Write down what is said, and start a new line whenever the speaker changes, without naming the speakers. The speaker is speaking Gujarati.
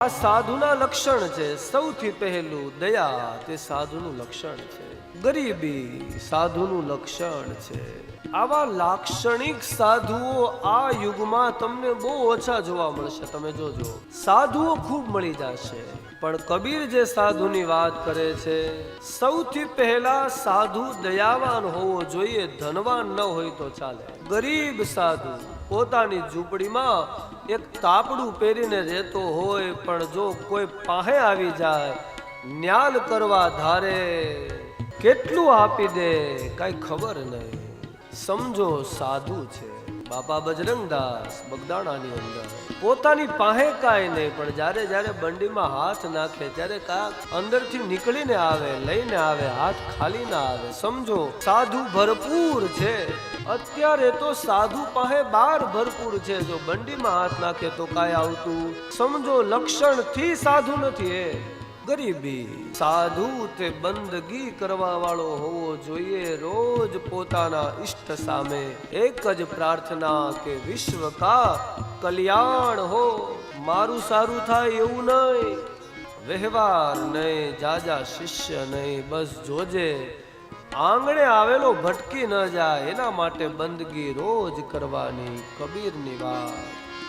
આ સાધુના લક્ષણ છે. સૌથી પહેલું દયા, તે સાધુનું લક્ષણ છે. ગરીબી સાધુનું લક્ષણ છે. આવા લાક્ષણિક સાધુઓ આ યુગમાં તમને બહુ ઓછા જોવા મળશે. તમે જોજો, સાધુઓ ખૂબ મળી જશે, પણ કબીર જે સાધુની વાત કરે છે, સૌથી પહેલા સાધુ દયાવાન હોવો જોઈએ. ધનવાન ન હોય તો ચાલે. ગરીબ સાધુ પોતાની ઝૂંપડીમાં એક તાપડું પહેરીને રહેતો હોય, પણ જો કોઈ પાસે આવી જાય, ન્યાલ કરવા ધારે, કેટલું આપી દે કઈ ખબર નહીં. સમજો સાધુ છે. બાપા બજરંગદાસ બગદાણાની અંદર પોતાની પાસે કાંઈ નહીં, પણ જ્યારે જ્યારે બંડીમાં હાથ નાખે ત્યારે કાંક અંદરથી નીકળીને આવે, લઈને આવે, હાથ ખાલી ના આવે. સમજો સાધુ ભરપૂર છે. અત્યારે તો સાધુ પાસે બાર ભરપૂર છે. જો બંડીમાં હાથ નાખે તો કાંઈ આવતું. સમજો લક્ષણ થી સાધુ નથી. ગરીબી સાધુ તે બંદગી કરવા વાળો હોવો જોઈએ. રોજ પોતાના ઈષ્ટ સામે એક જ પ્રાર્થના કે વિશ્વ કા કલ્યાણ હો. મારું સારું થાય એવું નહીં, વ્યવહાર નહીં, જાજા શિષ્ય નહીં, બસ જોજે આંગણે આવેલો ભટકી ન જાય, એના માટે બંદગી રોજ કરવાની. કબીરની વાત.